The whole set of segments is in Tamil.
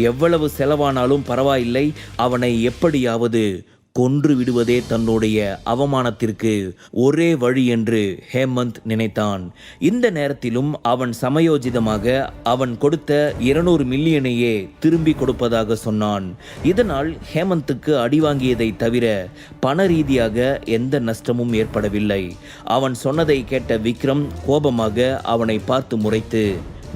எவ்வளவு செலவானாலும் பரவாயில்லை, அவனை எப்படியாவது கொன்று விடுவதே தன்னுடைய அவமானத்திற்கு ஒரே வழி என்று ஹேமந்த் நினைத்தான். இந்த நேரத்திலும் அவன் சமயோஜிதமாக அவன் கொடுத்த 200 மில்லியனையே திரும்பி கொடுப்பதாக சொன்னான். இதனால் ஹேமந்துக்கு அடிவாங்கியதை தவிர பண ரீதியாக எந்த நஷ்டமும் ஏற்படவில்லை. அவன் சொன்னதை கேட்ட விக்ரம் கோபமாக அவனை பார்த்து முறைத்து,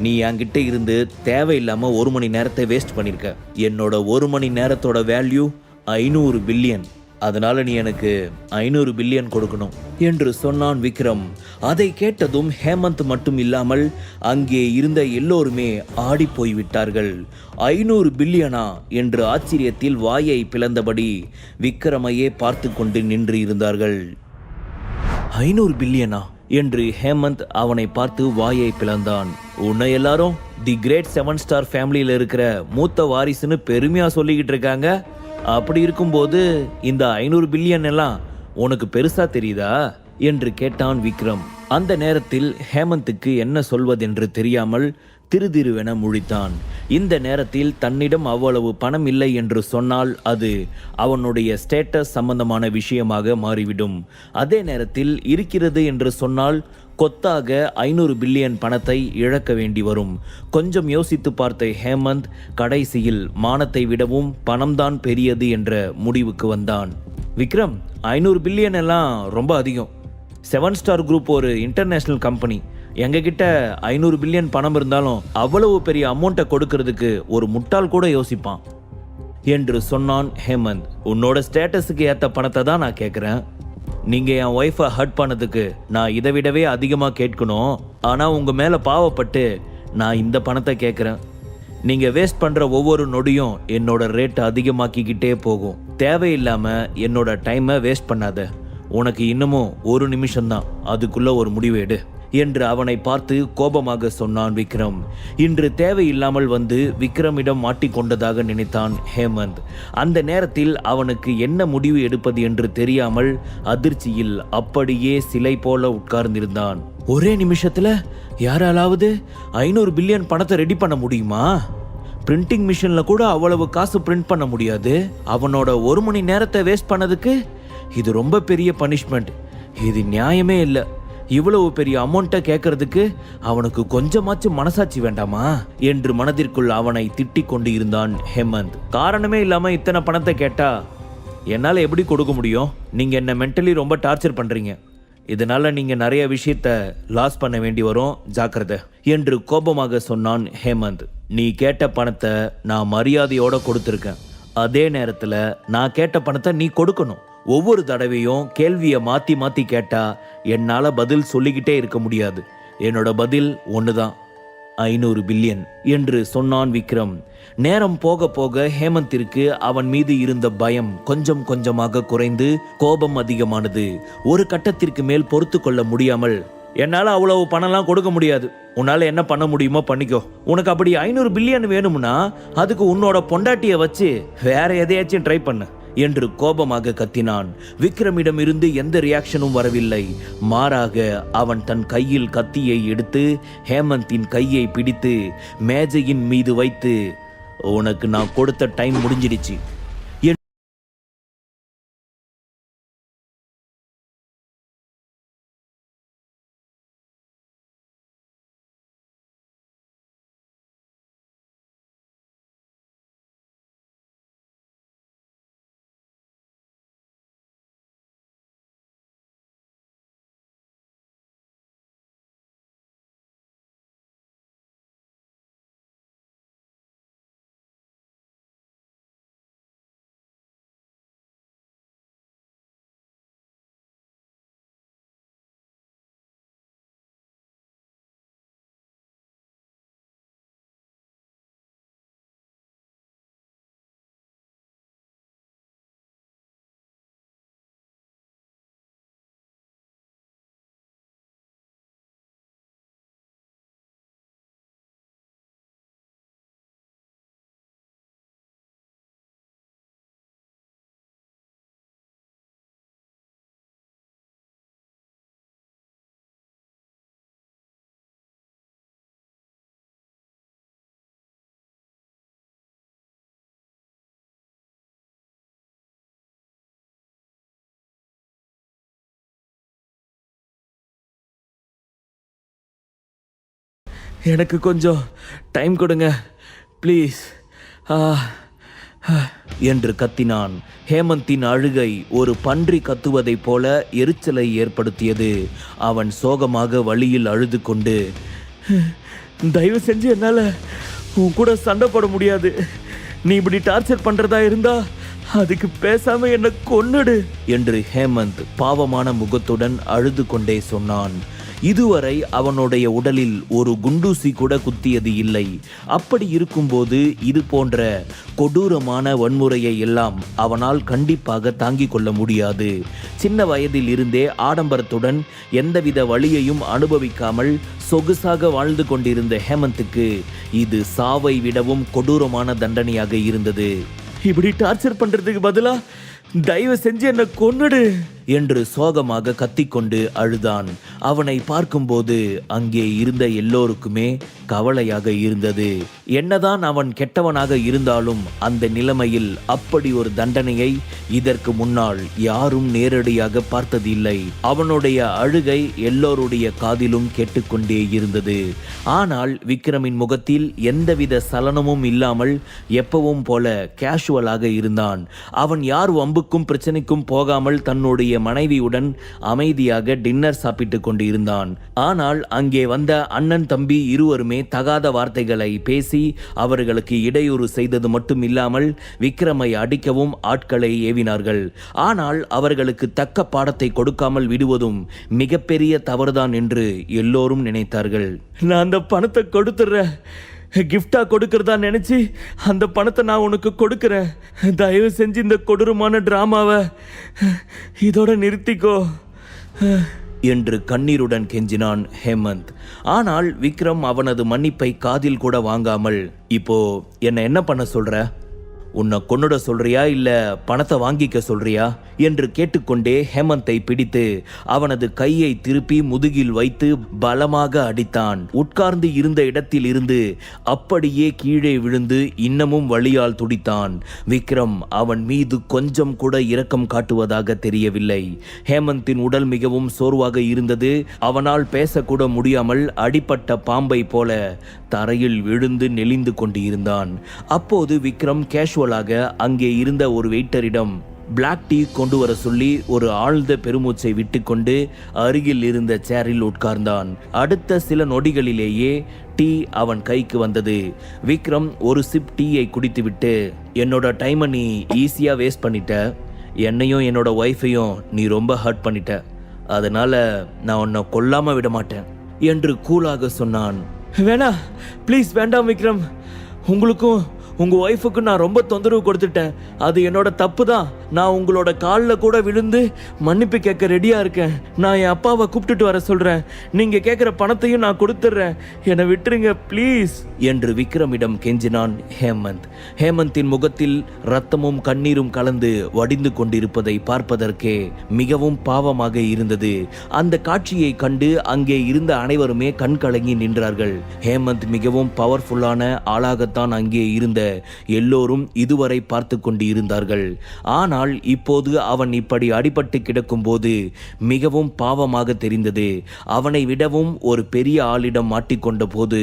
நீ என்கிட்ட இருந்து தேவையில்லாம 1 மணி நேரத்தை வேஸ்ட் பண்ணிருக்க. என்னோட 1 மணி நேரத்தோட வேல்யூ 500 பில்லியன். அதனால நீ எனக்கு 500 பில்லியன் கொடுக்கணும் என்று சொன்னான் விக்ரம். அதை கேட்டதும் ஹேமந்த் மட்டும் இல்லாமல் அங்கே இருந்த எல்லோருமே ஆடி போய்விட்டார்கள். 500 பில்லியனா என்று ஆச்சரியத்தில் வாயை பிளந்தபடி விக்ரமையே பார்த்து கொண்டு நின்று இருந்தார்கள். 500 பில்லியனா என்று ஹேமந்த் அவனை பார்த்து வாயை பிளந்தான். உன்னை எல்லாரும் தி கிரேட் 7 ஸ்டார் ஃபேமிலியில் இருக்கிற மூத்த வாரிசுன்னு பெருமையா சொல்லிக்கிட்டு இருக்காங்க. அப்படி இருக்கும்போது இந்த 500 பில்லியன் எல்லாம் உனக்கு பெருசா தெரியுதா என்று கேட்டான் விக்ரம். அந்த நேரத்தில் ஹேமந்துக்கு என்ன சொல்வதென்று தெரியாமல் திருதிருவென முழித்தான். இந்த நேரத்தில் தன்னிடம் அவ்வளவு பணம் இல்லை என்று சொன்னால் அது அவனுடைய ஸ்டேட்டஸ் சம்பந்தமான விஷயமாக மாறிவிடும். அதே நேரத்தில் இருக்கிறது என்று சொன்னால் கொத்தாக 500 பில்லியன் பணத்தை இழக்க வேண்டி வரும். கொஞ்சம் யோசித்து பார்த்த ஹேமந்த் கடைசியில் மானத்தை விடவும் பணம்தான் பெரியது என்ற முடிவுக்கு வந்தான். விக்ரம், 500 பில்லியன் எல்லாம் ரொம்ப அதிகம். 7 ஸ்டார் குரூப் ஒரு இன்டர்நேஷனல் கம்பெனி. எங்ககிட்ட 500 பில்லியன் பணம் இருந்தாலும் அவ்வளவு பெரிய அமௌண்ட்டை கொடுக்கறதுக்கு ஒரு முட்டாள் கூட யோசிப்பான் என்று சொன்னான் ஹேமந்த். உன்னோட ஸ்டேட்டஸுக்கு ஏற்ற பணத்தை தான் நான் கேட்குறேன். நீங்கள் என் ஒய்ஃபை ஹர்ட் பண்ணதுக்கு நான் இதை விடவே அதிகமாக கேட்கணும். ஆனால் உங்கள் மேலே பாவப்பட்டு நான் இந்த பணத்தை கேட்குறேன். நீங்கள் வேஸ்ட் பண்ணுற ஒவ்வொரு நொடியும் என்னோட ரேட்டை அதிகமாக்கிக்கிட்டே போகும். தேவையில்லாமல் என்னோட டைமை வேஸ்ட் பண்ணாத. உனக்கு இன்னமும் 1 நிமிஷம்தான், அதுக்குள்ளே ஒரு முடிவு எடு என்று அவனை பார்த்து கோபமாக சொன்னான் விக்ரம். இன்று தேவையில்லாமல் வந்து விக்ரமிடம் மாட்டிக்கொண்டதாக நினைத்தான் ஹேமந்த். அந்த நேரத்தில் அவனுக்கு என்ன முடிவு எடுப்பது என்று தெரியாமல் அதிர்ச்சியில் அப்படியே சிலை போல உட்கார்ந்திருந்தான். ஒரே நிமிஷத்துல யாராலாவது 500 பில்லியன் பணத்தை ரெடி பண்ண முடியுமா? பிரிண்டிங் மிஷின்ல கூட அவ்வளவு காசு பிரிண்ட் பண்ண முடியாது. அவனோட 1 மணி நேரத்தை வேஸ்ட் பண்ணதுக்கு இது ரொம்ப பெரிய பனிஷ்மெண்ட். இது நியாயமே இல்லை. இவ்வளவு பெரிய அமௌண்ட்டை கேட்கறதுக்கு அவனுக்கு கொஞ்சமாச்சும் மனசாட்சி வேண்டாமா என்று மனதிற்குள் அவனை திட்டிக் கொண்டு இருந்தான் ஹேமந்த். காரணமே இல்லாம இத்தனை பணத்தை கேட்டா என்னால் எப்படி கொடுக்க முடியும்? நீங்க என்ன மென்டலி ரொம்ப டார்ச்சர் பண்றீங்க. இதனால நீங்க நிறைய விஷயத்த லாஸ் பண்ண வேண்டி வரும், ஜாக்கிரதை என்று கோபமாக சொன்னான் ஹேமந்த். நீ கேட்ட பணத்தை நான் மரியாதையோட கொடுத்துருக்கேன். அதே நேரத்தில் நான் கேட்ட பணத்தை நீ கொடுக்கணும். ஒவ்வொரு தடவையும் கேள்வியை மாற்றி மாற்றி கேட்டா என்னால் பதில் சொல்லிக்கிட்டே இருக்க முடியாது. என்னோட பதில் ஒன்றுதான், 500 பில்லியன் என்று சொன்னான் விக்ரம். நேரம் போக போக ஹேமந்திற்கு அவன் மீது இருந்த பயம் கொஞ்சம் கொஞ்சமாக குறைந்து கோபம் அதிகமானது. ஒரு கட்டத்திற்கு மேல் பொறுத்து கொள்ள முடியாமல், என்னால் அவ்வளவு பணம்லாம் கொடுக்க முடியாது. உன்னால் என்ன பண்ண முடியுமோ பண்ணிக்கோ. உனக்கு அப்படி 500 பில்லியன் வேணும்னா அதுக்கு உன்னோட பொண்டாட்டியை வச்சு வேற எதையாச்சும் ட்ரை பண்ணு என்று கோபமாக கத்தினான். விக்ரமிடம் இருந்து எந்த ரியாக்ஷனும் வரவில்லை. மாறாக அவன் தன் கையில் கத்தியை எடுத்து ஹேமந்தின் கையை பிடித்து மேஜையின் மீது வைத்து, உனக்கு நான் கொடுத்த டைம் முடிஞ்சிடுச்சு. எனக்கு கொஞ்சம் டைம் கொடுங்க ப்ளீஸ் என்று கத்தினான். ஹேமந்தின் அழுகை ஒரு பன்றி கத்துவதைப் போல எரிச்சலை ஏற்படுத்தியது. அவன் சோகமாக வழியில் அழுது கொண்டு, தயவு செஞ்சு என்னால் உன் கூட சண்டை போட முடியாது. நீ இப்படி டார்ச்சர் பண்ணுறதா இருந்தா அதுக்கு பேசாம என்ன கொன்னுடு என்று ஹேமந்த் பாவமான முகத்துடன் அழுது கொண்டே சொன்னான். இதுவரை அவனுடைய உடலில் ஒரு குண்டூசி கூட குத்தியது இல்லை. அப்படி இருக்கும்போது இது போன்ற கொடூரமான வன்முறையை எல்லாம் அவனால் கண்டிப்பாக தாங்கிக் கொள்ள முடியாது. சின்ன வயதில் இருந்தே ஆடம்பரத்துடன் எந்தவித வலியையும் அனுபவிக்காமல் சொகுசாக வாழ்ந்து கொண்டிருந்த ஹேமந்துக்கு இது சாவை விடவும் கொடூரமான தண்டனையாக இருந்தது. இப்படி டார்ச்சர் பண்றதுக்கு பதிலா தயவு செஞ்சு என்ன கொன்னுடு என்று சோகமாக கத்திக்கொண்டு அழுதான். அவனை பார்க்கும்போது அங்கே இருந்த எல்லோருக்குமே கவலையாக இருந்தது. என்னதான் அவன் கெட்டவனாக இருந்தாலும் அந்த நிலைமையில் அப்படி ஒரு தண்டனையை இதற்கு முன்னால் யாரும் நேரடியாக பார்த்ததில்லை. அவனுடைய அழுகை எல்லோருடைய காதிலும் கேட்டுக்கொண்டே இருந்தது. ஆனால் விக்ரமின் முகத்தில் எந்தவித சலனமும் இல்லாமல் எப்பவும் போல கேஷுவலாக இருந்தான். அவன் யார் வம்புக்கும் பிரச்சனைக்கும் போகாமல் தன்னுடைய மனைவியுடன் அமைதியாக டின்னர் சாப்பிட்டு கொண்டு இருந்தான். ஆனால் அங்கே வந்த அண்ணன் தம்பி இருவருமே தகாத வார்த்தைகளை பேசி அவர்களுக்கு இடையூறு செய்தது மட்டும் இல்லாமல் விக்ரமை அடிக்கவும் ஆட்களை ஏவினார்கள். ஆனால் அவர்களுக்கு தக்க பாடத்தை கொடுக்காமல் விடுவதும் மிகப்பெரிய தவறுதான் என்று எல்லோரும் நினைத்தார்கள். நான் அந்த பணத்தை கொடுத்துறேன், கிஃப்டா கொடுக்கறதா நினைச்சு அந்த பணத்தை நான் உனக்கு கொடுக்கிறேன். தயவு செஞ்சு இந்த கொடூரமான டிராமாவை இதோட நிறுத்திக்கோ என்று கண்ணீருடன் கெஞ்சினான் ஹேமந்த். ஆனால் விக்ரம் அவனது மன்னிப்பை காதில் கூட வாங்காமல், இப்போ என்ன பண்ண சொல்ற? உன்னை கொன்னுட சொல்றியா இல்ல பணத்தை வாங்கிக்க சொல்றியா என்று கேட்டுக்கொண்டே ஹேமந்தை பிடித்து அவனது கையை திருப்பி முதுகில் வைத்து பலமாக அடித்தான். உட்கார்ந்து இருந்த இடத்தில் இருந்து அப்படியே கீழே விழுந்து இன்னமும் வலியால் துடித்தான். விக்ரம் அவன் மீது கொஞ்சம் கூட இரக்கம் காட்டுவதாக தெரியவில்லை. ஹேமந்தின் உடல் மிகவும் சோர்வாக இருந்தது. அவனால் பேசக்கூட முடியாமல் அடிப்பட்ட பாம்பை போல தரையில் விழுந்து நெளிந்து கொண்டு இருந்தான். அப்போது விக்ரம் கேஷுவலாக அங்கே இருந்த ஒரு வெயிட்டரிடம் பிளாக் டீ கொண்டு வர சொல்லி ஒரு ஆழ்ந்த பெருமூச்சை விட்டுக்கொண்டு அருகில் இருந்த சேரில் உட்கார்ந்தான். அடுத்த சில நொடிகளிலேயே டீ அவன் கைக்கு வந்தது. விக்ரம் ஒரு சிப் டீயை குடித்துவிட்டு, என்னோட டைமை நீ ஈஸியாக வேஸ்ட் பண்ணிட்ட, என்னையும் என்னோட ஒய்ஃபையும் நீ ரொம்ப ஹர்ட் பண்ணிட்ட, அதனால நான் உன்னை கொல்லாம விட மாட்டேன் என்று கூலாக சொன்னான். வேணா ப்ளீஸ் வேண்டாம் விக்ரம், உங்களுக்கும் உங்க ஒய்ஃபுக்கு நான் ரொம்ப தொந்தரவு கொடுத்துட்டேன். அது என்னோட தப்பு தான். நான் உங்களோட காலில் கூட விழுந்து மன்னிப்பு கேட்க ரெடியா இருக்கேன். நான் என் அப்பாவை கூப்பிட்டுட்டு வர சொல்றேன். நீங்க கேட்குற பணத்தையும் நான் கொடுத்துட்றேன். என்னை விட்டுருங்க ப்ளீஸ் என்று விக்ரமிடம் கெஞ்சினான் ஹேமந்த். ஹேமந்தின் முகத்தில் ரத்தமும் கண்ணீரும் கலந்து வடிந்து கொண்டிருப்பதை பார்ப்பதற்கே மிகவும் பாவமாக இருந்தது. அந்த காட்சியை கண்டு அங்கே இருந்த அனைவருமே கண் கலங்கி நின்றார்கள். ஹேமந்த் மிகவும் பவர்ஃபுல்லான ஆளாகத்தான் அங்கே இருந்த எல்லோரும் இதுவரை பார்த்து கொண்டு இருந்தார்கள். ஆனால் இப்போது அவன் இப்படி அடிபட்டு கிடக்கும் போது மிகவும் பாவமாக தெரிந்தது. அவனை விடவும் ஒரு பெரிய ஆளிடம் மாட்டிக்கொண்ட போது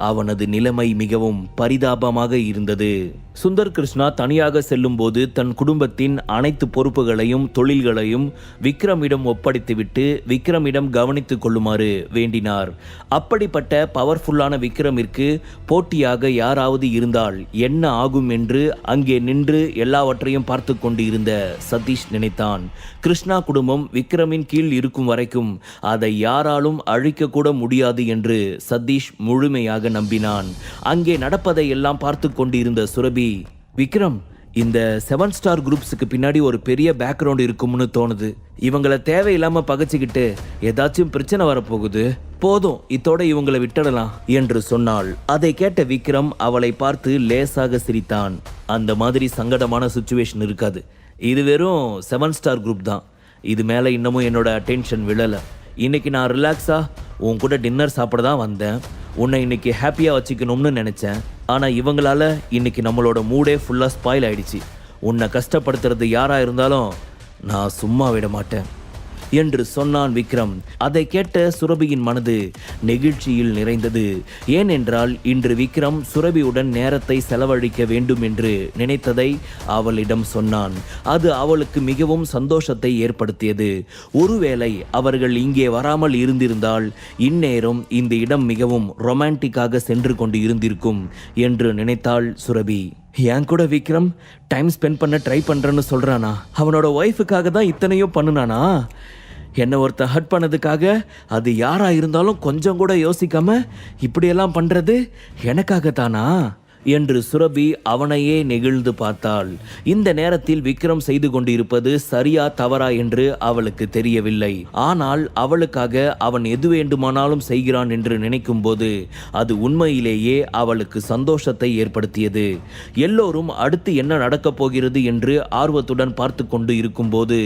அவனது நிலைமை மிகவும் பரிதாபமாக இருந்தது. சுந்தர் கிருஷ்ணா தனியாக செல்லும் போது தன் குடும்பத்தின் அனைத்து பொறுப்புகளையும் தொழில்களையும் விக்ரமிடம் ஒப்படைத்துவிட்டு விக்ரமிடம் கவனித்துக் கொள்ளுமாறு வேண்டினார். அப்படிப்பட்ட பவர்ஃபுல்லான விக்ரமிற்கு போட்டியாக யாராவது இருந்தால் என்ன ஆகும் என்று அங்கே நின்று எல்லாவற்றையும் பார்த்து கொண்டு இருந்த சதீஷ் நினைத்தான். கிருஷ்ணா குடும்பம் விக்ரமின் கீழ் இருக்கும் வரைக்கும் அதை யாராலும் அழிக்க கூட முடியாது என்று சதீஷ் முழுமையாக நம்பினான். அங்கே நடப்பதை எல்லாம் பார்த்து கொண்டு இருந்த சுரபி, விக்ரம், இந்த 7 ஸ்டார் குரூப்ஸுக்கு பின்னாடி ஒரு பெரிய பேக்ரவுண்ட் இருக்கும்னு தோணுது. இவங்களை தேவையில்லாம பகைச்சிக்கிட்டு ஏதாச்சும் பிரச்சனை வரப்போகுது, போதும் இதோட இவங்களை விட்டுடலாம் என்று சொன்னாள். அதை கேட்ட விக்ரம் அவளை பார்த்து லேசாக சிரித்தான். அந்த மாதிரி சங்கடமான சிச்சுவேஷன் இருக்காது. இது வெறும் 7 ஸ்டார் குரூப் தான். இது மேலே இன்னமும் என்னோட அட்டென்ஷன் விழலை. இன்னைக்கு நான் ரிலாக்ஸா உன் கூட டின்னர் சாப்பிட தான் வந்தேன். உன்னை இன்னைக்கு ஹாப்பியாக வச்சுக்கணும்னு நினச்சேன். ஆனால் இவங்களால இன்னைக்கு நம்மளோட மூடே ஃபுல்லாக ஸ்பாயில் ஆயிடுச்சு. உன்னை கஷ்டப்படுத்துறது யாராக இருந்தாலும் நான் சும்மா விட மாட்டேன். என்று சொன்னான் விக்ரம். அதை கேட்ட சுரபியின் மனது நெகிழ்ச்சியில் நிறைந்தது. ஏனென்றால் இன்று விக்ரம் சுரபியுடன் நேரத்தை செலவழிக்க வேண்டும் என்று நினைத்ததை அவளிடம் சொன்னான். அது அவளுக்கு மிகவும் சந்தோஷத்தை ஏற்படுத்தியது. ஒருவேளை அவர்கள் இங்கே வராமல் இருந்திருந்தால் இந்நேரம் இந்த இடம் மிகவும் ரொமான்டிக்காக சென்று கொண்டு இருந்திருக்கும் என்று நினைத்தாள் சுரபி. என் கூட விக்ரம் டைம் ஸ்பெண்ட் பண்ண ட்ரை பண்றேன்னு சொல்றானா? அவனோட ஒய்ஃபுக்காக தான் இத்தனையும் பண்ணுனானா? என்னை ஒருத்தன் ஹர்ட் பண்ணதுக்காக அது யாரா இருந்தாலும் கொஞ்சம் கூட யோசிக்காம இப்படியெல்லாம் பண்றது எனக்காகத்தானா என்று சுரபி அவனையே நெகிழ்ந்து பார்த்தாள். இந்த நேரத்தில் விக்ரம் செய்து கொண்டிருப்பது சரியா தவறா என்று அவளுக்கு தெரியவில்லை. ஆனால் அவளுக்காக அவன் எது வேண்டுமானாலும் செய்கிறான் என்று நினைக்கும் போது அது உண்மையிலேயே அவளுக்கு சந்தோஷத்தை ஏற்படுத்தியது. எல்லோரும் அடுத்து என்ன நடக்கப் போகிறது என்று ஆர்வத்துடன் பார்த்து கொண்டு இருக்கும்போது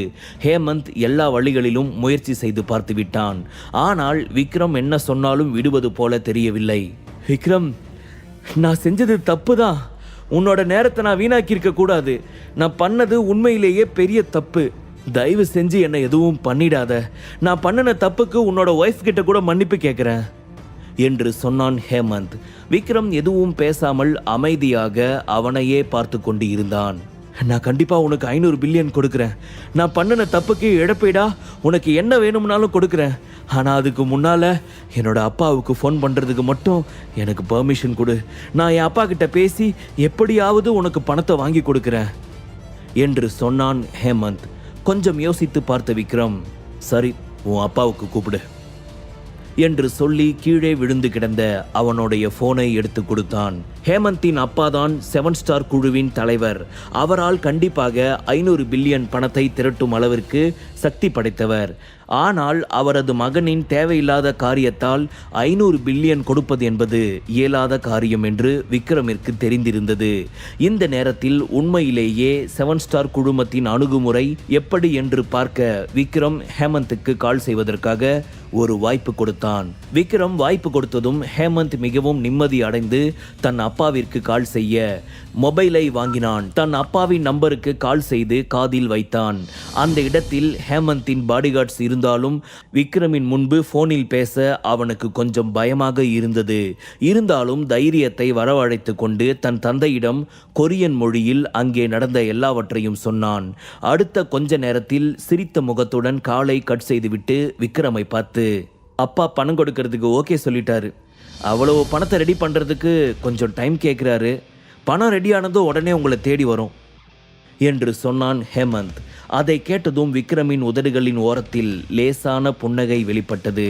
ஹேமந்த் எல்லா வழிகளிலும் முயற்சி செய்து பார்த்து விட்டான். ஆனால் விக்ரம் என்ன சொன்னாலும் விடுவது போல தெரியவில்லை. விக்ரம், நான் செஞ்சது தப்பு தான். உன்னோட நேரத்தை நான் வீணாக்கியிருக்க கூடாது. நான் பண்ணது உண்மையிலேயே பெரிய தப்பு. தயவு செஞ்சு என்னை எதுவும் பண்ணிடாத. நான் பண்ணின தப்புக்கு உன்னோட ஒய்ஃப் கிட்ட கூட மன்னிப்பு கேட்குறேன் என்று சொன்னான் ஹேமந்த். விக்ரம் எதுவும் பேசாமல் அமைதியாக அவனையே பார்த்து கொண்டு இருந்தான். நான் கண்டிப்பா உனக்கு 500 பில்லியன் கொடுக்குறேன். நான் பண்ணின தப்புக்கு இழப்பீடா உனக்கு என்ன வேணும்னாலும் கொடுக்குறேன். ஆனால் அதுக்கு முன்னால் என்னோட அப்பாவுக்கு ஃபோன் பண்ணுறதுக்கு மட்டும் எனக்கு பெர்மிஷன் கொடு. நான் என் அப்பா கிட்ட பேசி எப்படியாவது உனக்கு பணத்தை வாங்கி கொடுக்குறேன் என்று சொன்னான் ஹேமந்த். கொஞ்சம் யோசித்து பார்த்த விக்ரம், சரி உன் அப்பாவுக்கு கூப்பிடு என்று சொல்லி கீழே விழுந்து கிடந்த அவனுடைய போனை எடுத்து கொடுத்தான். ஹேமந்தின் அப்பாதான் 7 ஸ்டார் குழுவின் தலைவர். அவரால் கண்டிப்பாக 500 பில்லியன் பணத்தை திரட்டும் அளவிற்கு சக்தி படைத்தவர். ஆனால் அவரது மகனின் தேவையில்லாத காரியத்தால் 500 பில்லியன் கொடுப்பது என்பது இயலாத காரியம் என்று விக்ரமிற்கு தெரிந்திருந்தது. இந்த நேரத்தில் உண்மையிலேயே 7 ஸ்டார் குழுமத்தின் அணுகுமுறை எப்படி என்று பார்க்க விக்ரம் ஹேமந்துக்கு கால் செய்வதற்காக ஒரு வாய்ப்பு கொடுத்தான். விக்ரம் வாய்ப்பு கொடுத்ததும் ஹேமந்த் மிகவும் நிம்மதி அடைந்து தன் அப்பாவிற்கு கால் செய்ய மொபைலை வாங்கினான். தன் அப்பாவின் நம்பருக்கு கால் செய்து காதில் வைத்தான். அந்த இடத்தில் ஹேமந்தின் பாடிகார்ட்ஸ் இருந்தாலும் விக்ரமின் முன்பு போனில் பேச அவனுக்கு கொஞ்சம் பயமாக இருந்தது. இருந்தாலும் தைரியத்தை வரவழைத்து கொண்டு தன் தந்தையிடம் கொரியன் மொழியில் அங்கே நடந்த எல்லாவற்றையும் சொன்னான். அடுத்த கொஞ்ச நேரத்தில் சிரித்த முகத்துடன் காலை கட் செய்துவிட்டு விக்ரமை பார்த்து, அப்பா பணம் கொடுக்கறதுக்கு ஓகே சொல்லிட்டாரு. அவ்வளவு பணத்தை ரெடி பண்ணுறதுக்கு கொஞ்சம் டைம் கேட்குறாரு. பணம் ரெடியானதும் உடனே உங்களை தேடி வரும் என்று சொன்னான் ஹேமந்த். அதை கேட்டதும் விக்ரமின் உதடுகளின் ஓரத்தில் லேசான புன்னகை வெளிப்பட்டது.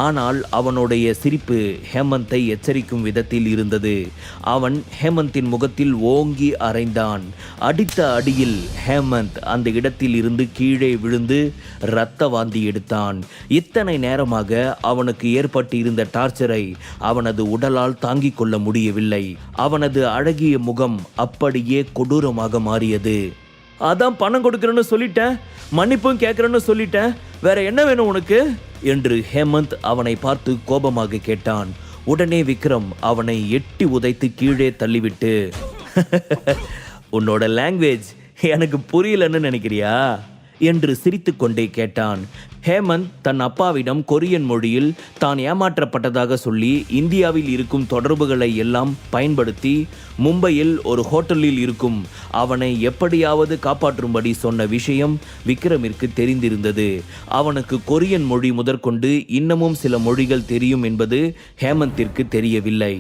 ஆனால் அவனுடைய சிரிப்பு ஹேமந்தை எச்சரிக்கும் விதத்தில் இருந்தது. அவன் ஹேமந்தின் முகத்தில் ஓங்கி அறைந்தான். அடித்த அடியில் ஹேமந்த் அந்த இடத்தில் இருந்து கீழே விழுந்து இரத்த வாந்தி எடுத்தான். இத்தனை நேரமாக அவனுக்கு ஏற்பட்டு இருந்த டார்ச்சரை அவனது உடலால் தாங்கிக் கொள்ள முடியவில்லை. அவனது அழகிய முகம் அப்படியே கொடூரமாக மாறியது. அதான் பணம் கொடுக்கிறேன்னு சொல்லிட்டேன், மன்னிப்பும் கேட்கிறேன்னு சொல்லிட்டேன், வேற என்ன வேணும் உனக்கு என்று ஹேமந்த் அவனை பார்த்து கோபமாக கேட்டான். உடனே விக்ரம் அவனை எட்டி உதைத்து கீழே தள்ளிவிட்டு, உன்னோட லாங்குவேஜ் எனக்கு புரியலன்னு நினைக்கிறியா என்று சிரித்து கொண்டே கேட்டான். ஹேமந்த் தன் அப்பாவிடம் கொரியன் மொழியில் தான் ஏமாற்றப்பட்டதாக சொல்லி இந்தியாவில் இருக்கும் தொடர்புகளை எல்லாம் பயன்படுத்தி மும்பையில் ஒரு ஹோட்டலில் இருக்கும் அவனை எப்படியாவது காப்பாற்றும்படி சொன்ன விஷயம் விக்ரமிற்கு தெரிந்திருந்தது. அவனுக்கு கொரியன் மொழி முதற்கொண்டு இன்னமும் சில மொழிகள் தெரியும் என்பது ஹேமந்திற்கு தெரியவில்லை.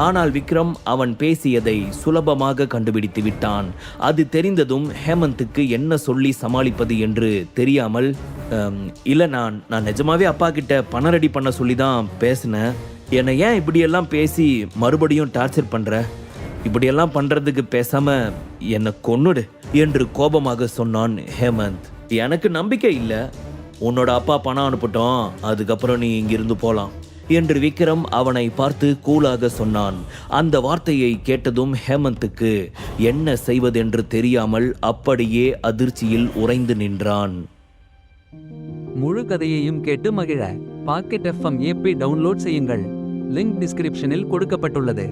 ஆனால் விக்ரம் அவன் பேசியதை சுலபமாக கண்டுபிடித்து விட்டான். அது தெரிந்ததும் ஹேமந்துக்கு என்ன சொல்லி சமாளிப்பது என்று தெரியாமல், இல்லை நான் நிஜமாவே அப்பா கிட்ட பணம் ரெடி பண்ண சொல்லி தான் பேசினேன். என்னை ஏன் இப்படியெல்லாம் பேசி மறுபடியும் டார்ச்சர் பண்ணுற? இப்படியெல்லாம் பண்ணுறதுக்கு பேசாம என்னை கொன்னுடு என்று கோபமாக சொன்னான் ஹேமந்த். எனக்கு நம்பிக்கை இல்லை. உன்னோட அப்பா பணம் அனுப்பட்டும், அதுக்கப்புறம் நீ இங்கிருந்து போகலாம் என்று விக்ரம் அவனை பார்த்து கூலாக சொன்னான். அந்த வார்த்தையை கேட்டதும் ஹேமந்துக்கு என்ன செய்வதென்று தெரியாமல் அப்படியே அதிர்ச்சியில் உறைந்து நின்றான். முழு கதையையும் கேட்டு மகிழ பாக்கெட் FM ஆப்பை டவுன்லோட் செய்யுங்கள். லிங்க் டிஸ்கிரிப்ஷனில் கொடுக்கப்பட்டுள்ளது.